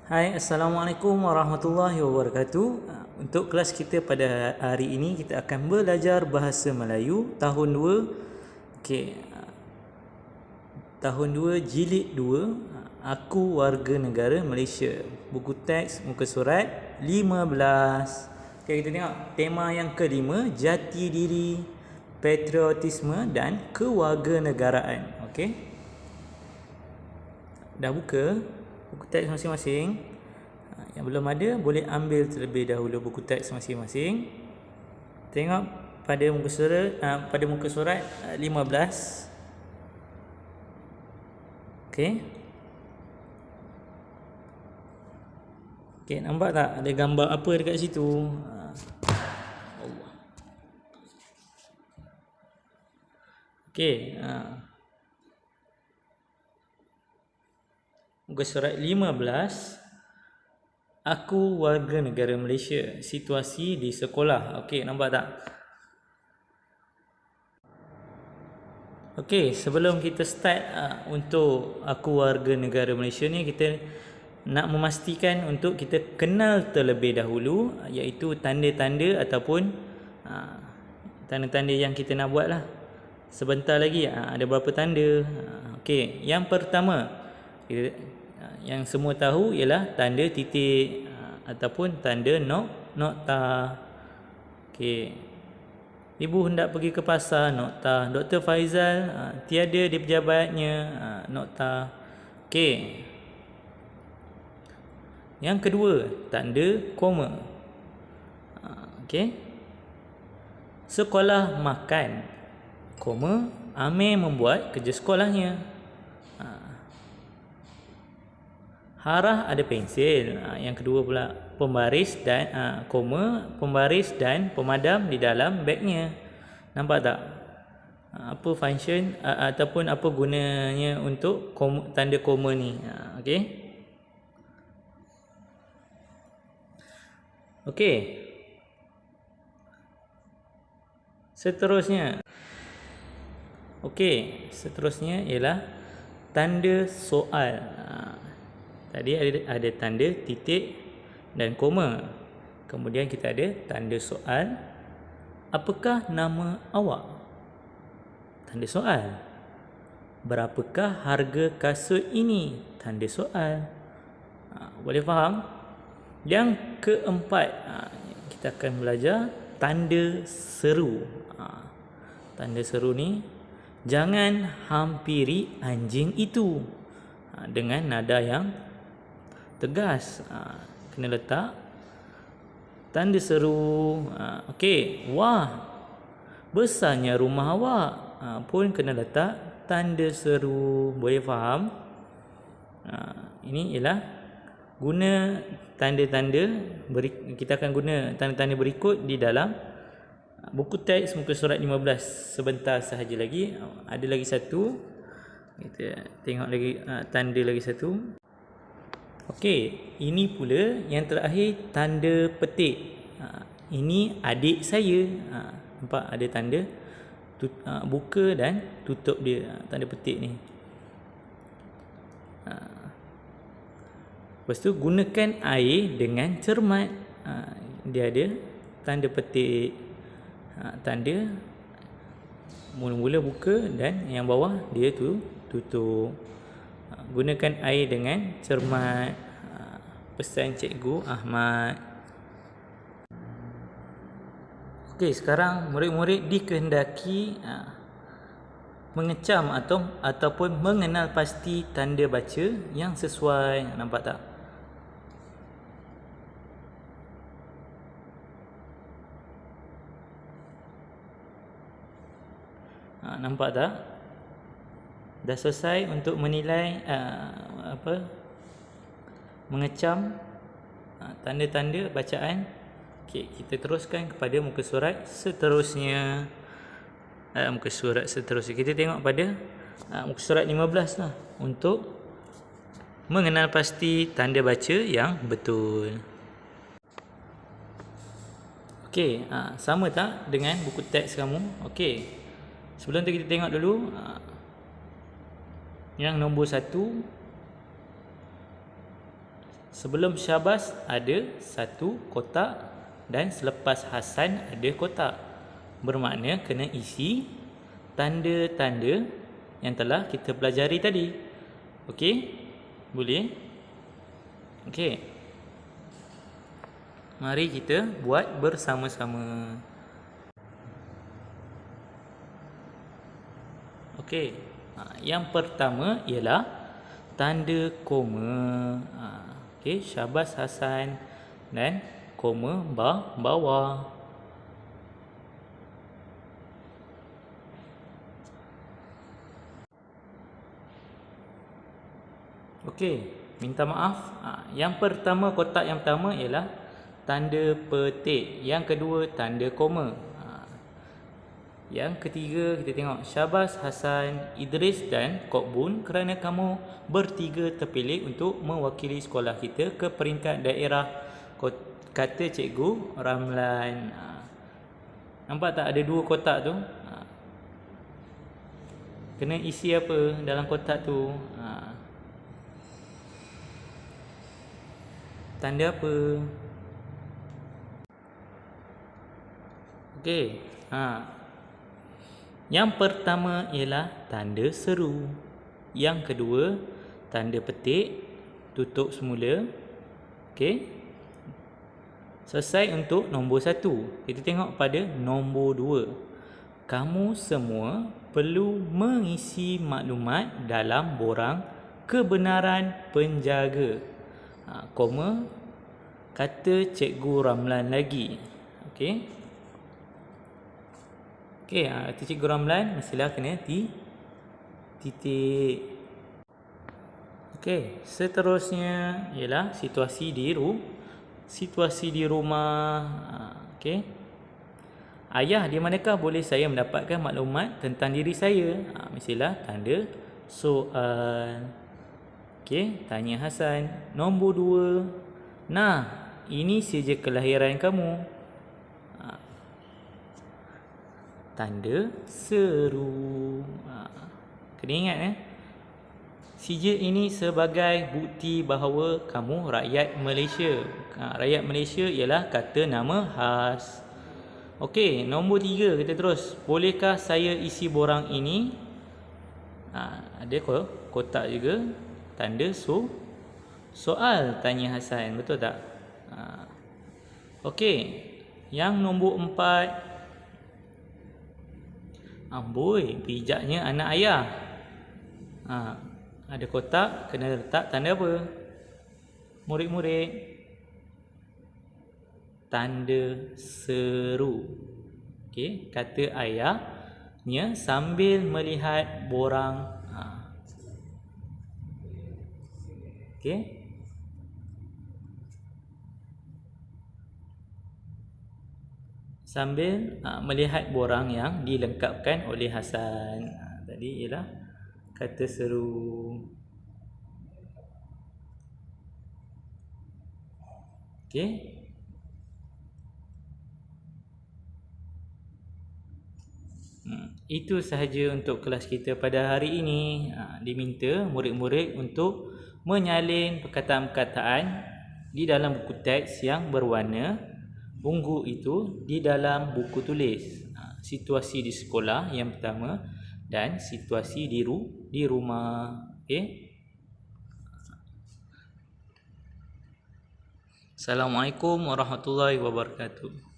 Hai, Assalamualaikum warahmatullahi wabarakatuh. Untuk kelas kita pada hari ini, kita akan belajar bahasa Melayu tahun 2. Okey, tahun 2 jilid 2, Aku Warga Negara Malaysia. Buku teks muka surat 15. Okey, kita tengok tema yang kelima, jati diri, patriotisme dan kewarganegaraan. Okey. Dah buka buku teks masing-masing? Yang belum ada boleh ambil terlebih dahulu buku teks masing-masing. Tengok pada muka surat 15. Okey. Okey, nampak tak ada gambar apa dekat situ? Allah. Okey, muka surat 15, Aku Warga Negara Malaysia, situasi di sekolah. Okey, nampak tak? Okey, sebelum kita start untuk Aku Warga Negara Malaysia ni, kita nak memastikan untuk kita kenal terlebih dahulu, iaitu tanda-tanda ataupun tanda-tanda yang kita nak buat lah. Sebentar lagi ada berapa tanda. Okey, yang pertama yang semua tahu ialah tanda titik ataupun tanda nokta. Okey. Ibu hendak pergi ke pasar, nokta. Dr. Faizal tiada di pejabatnya, nokta. Okey. Yang kedua, tanda koma. Okey. Sekolah makan, koma, Amir membuat kerja sekolahnya. Harah ada pensil. Yang kedua pula, pembaris dan koma, pembaris dan pemadam di dalam bagnya. Nampak tak? Apa function ataupun apa gunanya untuk tanda koma ni? Okey. Okey. Seterusnya. Okey, seterusnya ialah tanda soal. Tadi ada tanda titik dan koma. Kemudian kita ada tanda soal. Apakah nama awak? Tanda soal. Berapakah harga kasut ini? Tanda soal. Boleh faham? Yang keempat, kita akan belajar tanda seru. Tanda seru ni, jangan hampiri anjing itu, dengan nada yang tegas. Kena letak tanda seru. Okey, wah, besarnya rumah awak, pun kena letak tanda seru. Boleh faham? Ini ialah guna tanda-tanda. Kita akan guna tanda-tanda berikut di dalam buku teks muka surat 15. Sebentar sahaja lagi. Ada lagi satu. Kita tengok lagi tanda lagi satu. Okey, ini pula yang terakhir, tanda petik. Ini adik saya. Nampak ada tanda buka dan tutup dia, tanda petik ni. Lepas tu, gunakan air dengan cermat. Dia ada tanda petik, tanda mula-mula buka dan yang bawah dia tu tutup. Gunakan air dengan cermat. Pesan Cikgu Ahmad. Okey, sekarang murid-murid dikehendaki mengecam ataupun mengenal pasti tanda baca yang sesuai. Nampak tak? Nampak tak? Dah selesai untuk menilai mengecam tanda-tanda bacaan. Okey, kita teruskan kepada muka surat seterusnya. Muka surat seterusnya kita tengok pada muka surat 15 lah, untuk mengenal pasti tanda baca yang betul. Okey, sama tak dengan buku teks kamu? Okey, sebelum tu kita tengok dulu yang nombor 1. Sebelum Syabas ada satu kotak dan selepas Hasan ada kotak. Bermakna kena isi tanda-tanda yang telah kita pelajari tadi. Okey? Boleh? Okey. Mari kita buat bersama-sama. Okey. Yang pertama ialah tanda koma. Okey, Syabas Hasan dan koma bawah. Okey, minta maaf. Yang pertama, kotak yang pertama ialah tanda petik. Yang kedua, tanda koma. Yang ketiga, kita tengok Syabas, Hasan, Idris dan Kok Bun, kerana kamu bertiga terpilih untuk mewakili sekolah kita ke peringkat daerah, kata Cikgu Ramlan. Nampak tak ada dua kotak tu? Kena isi apa dalam kotak tu? Tanda apa? Okey. Yang pertama ialah tanda seru. Yang kedua, tanda petik, tutup semula. Okey. Selesai untuk nombor 1. Kita tengok pada nombor 2. Kamu semua perlu mengisi maklumat dalam borang kebenaran penjaga. Koma, kata Cikgu Ramlan lagi. Okey. Okey, kata Cikgu Ramlan mestilah kena titik. Okey, seterusnya ialah situasi di rumah. Okey. Ayah, di manakah boleh saya mendapatkan maklumat tentang diri saya? Mestilah tanda soal. Okey, tanya Hasan. Nombor 2. Nah, ini sijil kelahiran kamu. Tanda seru. Kena ingat sijil ini sebagai bukti bahawa kamu rakyat Malaysia. Rakyat Malaysia ialah kata nama khas. Okey, nombor 3 kita terus. Bolehkah saya isi borang ini? Ada kotak juga. Tanda soal, tanya Hasan. Betul tak? Okey, yang nombor 4. Amboi, bijaknya anak ayah. Ada kotak, kena letak tanda apa? Murid-murid. Tanda seru. Okey, kata ayahnya sambil melihat borang. Okey. Sambil melihat borang yang dilengkapkan oleh Hasan. Tadi ialah kata seru. Okey. Itu sahaja untuk kelas kita pada hari ini. Diminta murid-murid untuk menyalin perkataan-perkataan di dalam buku teks yang berwarna ungu itu di dalam buku tulis. Situasi di sekolah yang pertama dan situasi di rumah. Okey. Assalamualaikum warahmatullahi wabarakatuh.